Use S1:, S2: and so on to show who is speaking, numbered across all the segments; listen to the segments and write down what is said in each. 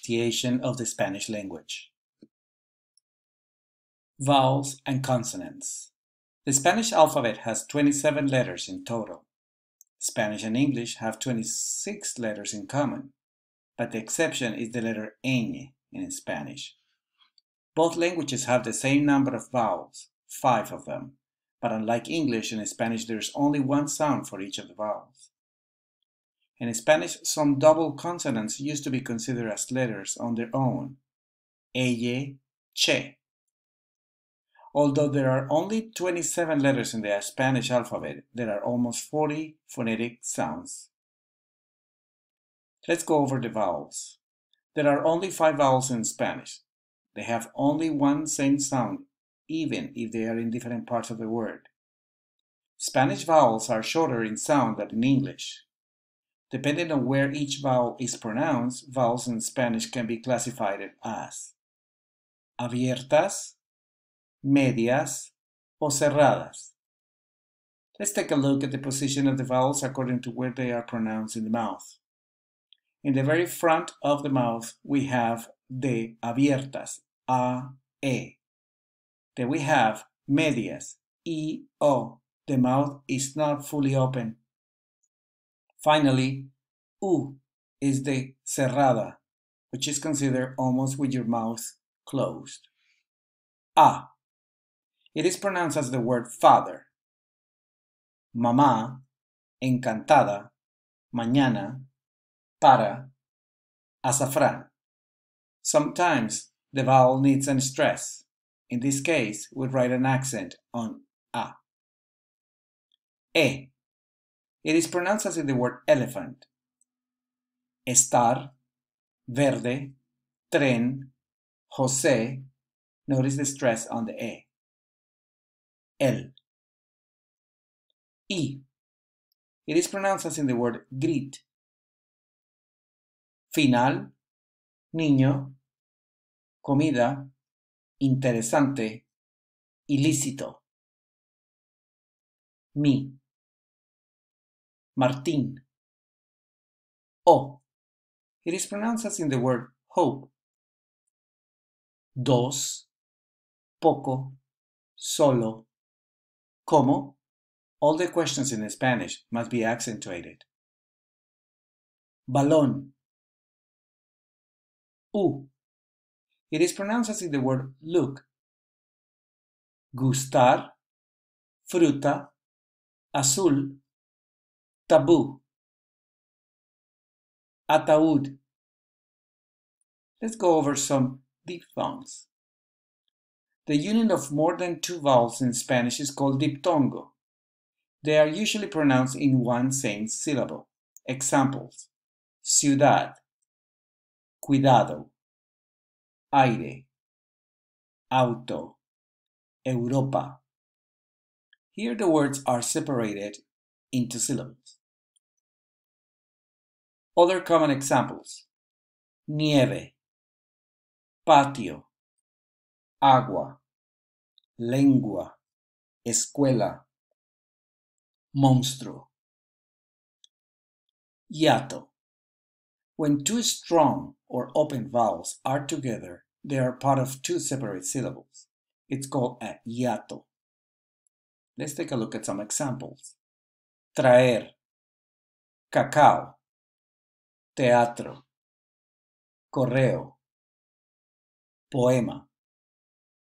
S1: pronunciation of the Spanish language. Vowels and consonants. The Spanish alphabet has 27 letters in total. Spanish and English have 26 letters in common, but the exception is the letter ñ in Spanish. Both languages have the same number of vowels, 5 of them, but unlike English and Spanish, there's only one sound for each of the vowels. In Spanish, some double consonants used to be considered as letters on their own, elle, che. Although there are only 27 letters in the Spanish alphabet, there are almost 40 phonetic sounds. Let's go over the vowels. There are only 5 vowels in Spanish. They have only one same sound, even if they are in different parts of the word. Spanish vowels are shorter in sound than in English. Depending on where each vowel is pronounced, vowels in Spanish can be classified as abiertas, medias, o cerradas. Let's take a look at the position of the vowels according to where they are pronounced in the mouth. In the very front of the mouth, we have the abiertas, a, e. Then we have medias, i, o. The mouth is not fully open. Finally, u is the cerrada, which is considered almost with your mouth closed. A. It is pronounced as the word father. Mamá, encantada, mañana, para, azafrán. Sometimes the vowel needs an stress. In this case, we write an accent on a. E. It is pronounced as in the word elephant. Estar, verde, tren, José. Notice the stress on the E. El. I. It is pronounced as in the word grit. Final, niño, comida, interesante, ilícito. Mi. Martín. O. It is pronounced as in the word hope. Dos, poco, solo, como. All the questions in Spanish must be accentuated. Balón. U. It is pronounced as in the word look. Gustar, fruta, azul, tabú. Ataúd. Let's go over some diphthongs. The union of more than 2 vowels in Spanish is called diphtongo. They are usually pronounced in one same syllable. Examples: ciudad, cuidado, aire, auto, Europa. Here the words are separated into syllables. Other common examples: nieve, patio, agua, lengua, escuela, monstruo. Hiato. When 2 strong or open vowels are together, they are part of 2 separate syllables. It's called a hiato. Let's take a look at some examples. Traer, cacao, teatro, correo, poema.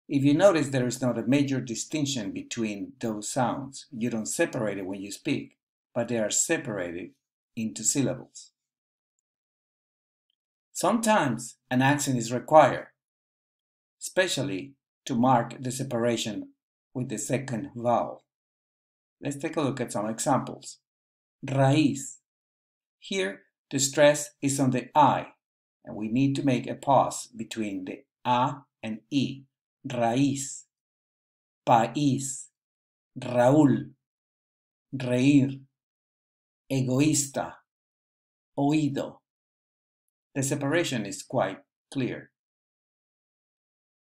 S1: If you notice, there is not a major distinction between those sounds. You don't separate it when you speak, but they are separated into syllables. Sometimes an accent is required, especially to mark the separation with the second vowel. Let's take a look at some examples. Raíz. Here, the stress is on the I, and we need to make a pause between the A and I. Raíz, país, Raúl, reír, egoísta, oído. The separation is quite clear.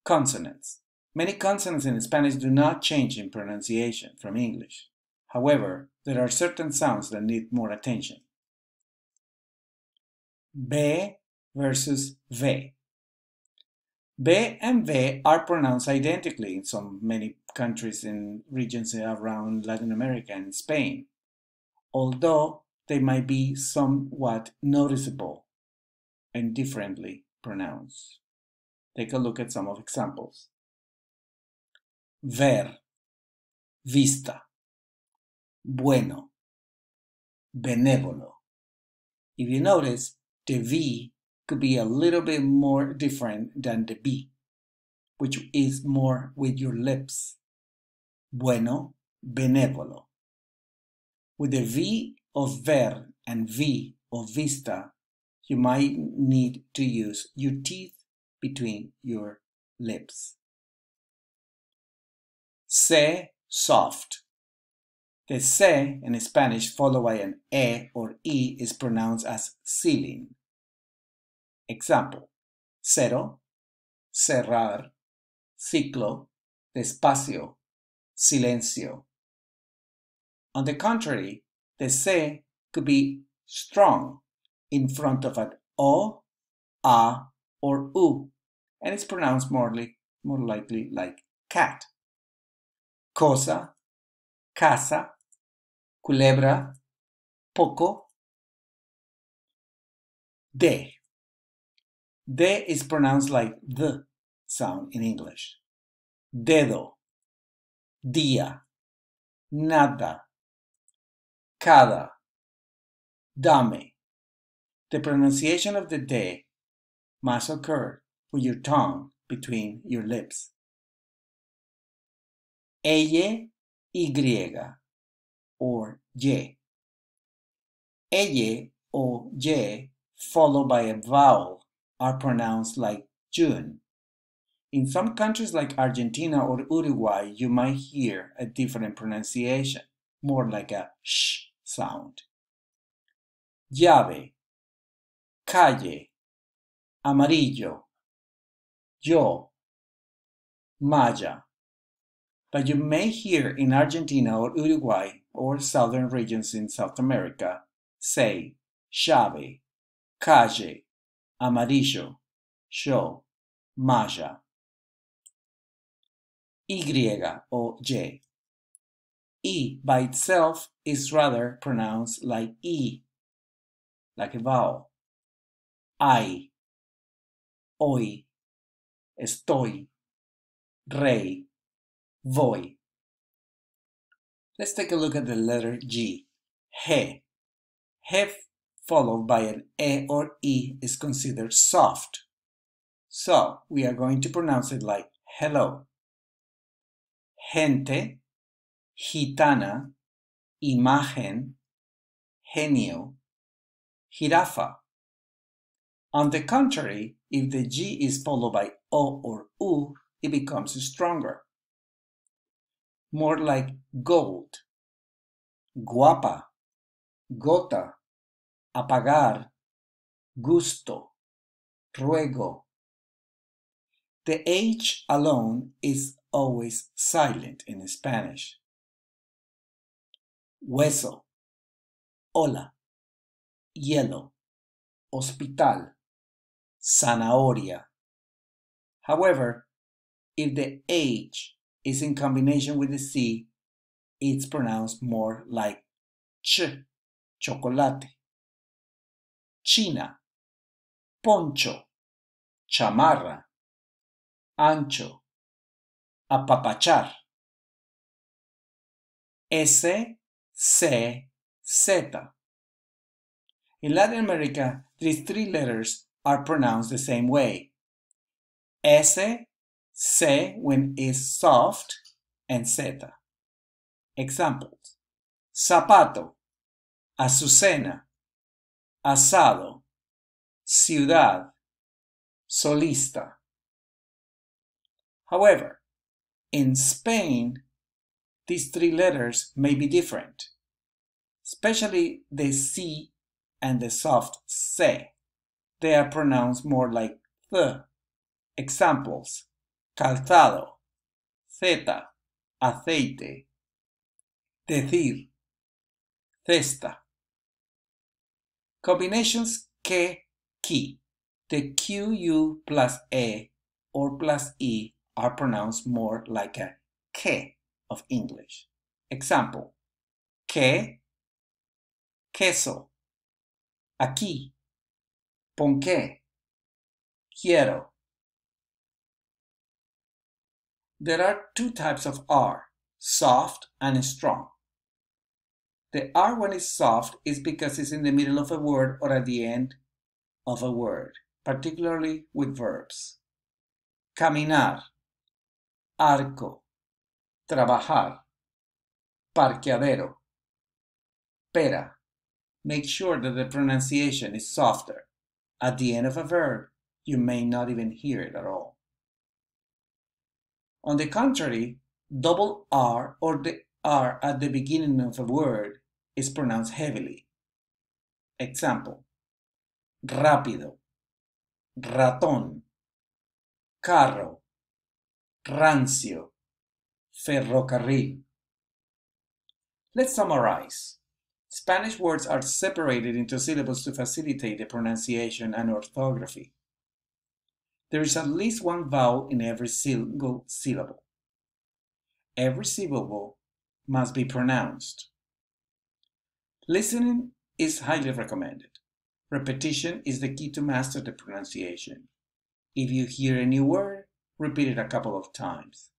S1: Consonants. Many consonants in Spanish do not change in pronunciation from English. However, there are certain sounds that need more attention. B, versus ve. Be and ve are pronounced identically in many countries and regions around Latin America and Spain, although they might be somewhat noticeable and differently pronounced. Take a look at some of examples. Ver, vista, bueno, benévolo. If you notice, the V could be a little bit more different than the B, which is more with your lips. Bueno, benévolo. With the V of ver and V of vista, you might need to use your teeth between your lips. Se, soft. The se in Spanish followed by an e or e is pronounced as ceiling. Example: cero, cerrar, ciclo, despacio, silencio. On the contrary, the se could be strong in front of an o, a, or u, and it's pronounced more likely like cat. Cosa, casa, culebra, poco. De. De is pronounced like the sound in English. Dedo, día, nada, cada, dame. The pronunciation of the de must occur with your tongue between your lips. Ella, y, or ye. Ella or ye, followed by a vowel, are pronounced like June. In some countries like Argentina or Uruguay, you might hear a different pronunciation, more like a sh sound. Llave, calle, amarillo, yo, maya. But you may hear in Argentina or Uruguay or southern regions in South America say llave, calle, amarillo, yo, maya. Y or y. E by itself is rather pronounced like E, like a vowel. Ay, hoy, estoy, rey, voy. Let's take a look at the letter G. He. He followed by an E or E is considered soft. So we are going to pronounce it like hello. Gente, gitana, imagen, genio, jirafa. On the contrary, if the G is followed by O or U, it becomes stronger. More like gold, guapa, gota, apagar, gusto, ruego. The H alone is always silent in Spanish. Hueso, hola, hielo, hospital, zanahoria. However, if the H is in combination with the C, it's pronounced more like ch, chocolate, china, poncho, chamarra, ancho, apapachar. S, C, Z. In Latin America, these three letters are pronounced the same way. S, C when it's soft, and Z. Examples: zapato, azucena, asado, ciudad, solista. However, in Spain, these three letters may be different, especially the C and the soft C. They are pronounced more like the. Examples: calzado, zeta, aceite, decir, cesta. Combinations que, ki. The QU plus E or plus E are pronounced more like a K of English. Example, que, queso, aquí, ponqué, quiero. There are two types of R, soft and strong. The R when it's soft is because it's in the middle of a word or at the end of a word, particularly with verbs. Caminar, arco, trabajar, parqueadero, pera. Make sure that the pronunciation is softer. At the end of a verb, you may not even hear it at all. On the contrary, double R or the R at the beginning of a word is pronounced heavily. Example, rápido, ratón, carro, rancio, ferrocarril. Let's summarize. Spanish words are separated into syllables to facilitate the pronunciation and orthography. There is at least one vowel in every single syllable. Every syllable must be pronounced. Listening is highly recommended. Repetition is the key to master the pronunciation. If you hear a new word, repeat it a couple of times.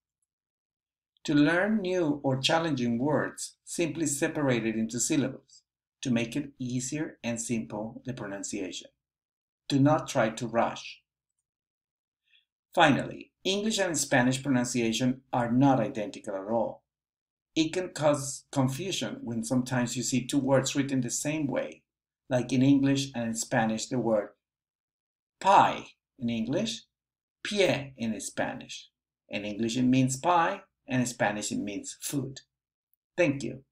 S1: To learn new or challenging words, simply separate it into syllables to make it easier and simple the pronunciation. Do not try to rush. Finally, English and Spanish pronunciation are not identical at all. It can cause confusion when sometimes you see two words written the same way, like in English and in Spanish the word pie in English, pie in Spanish. In English it means pie, and in Spanish it means food. Thank you.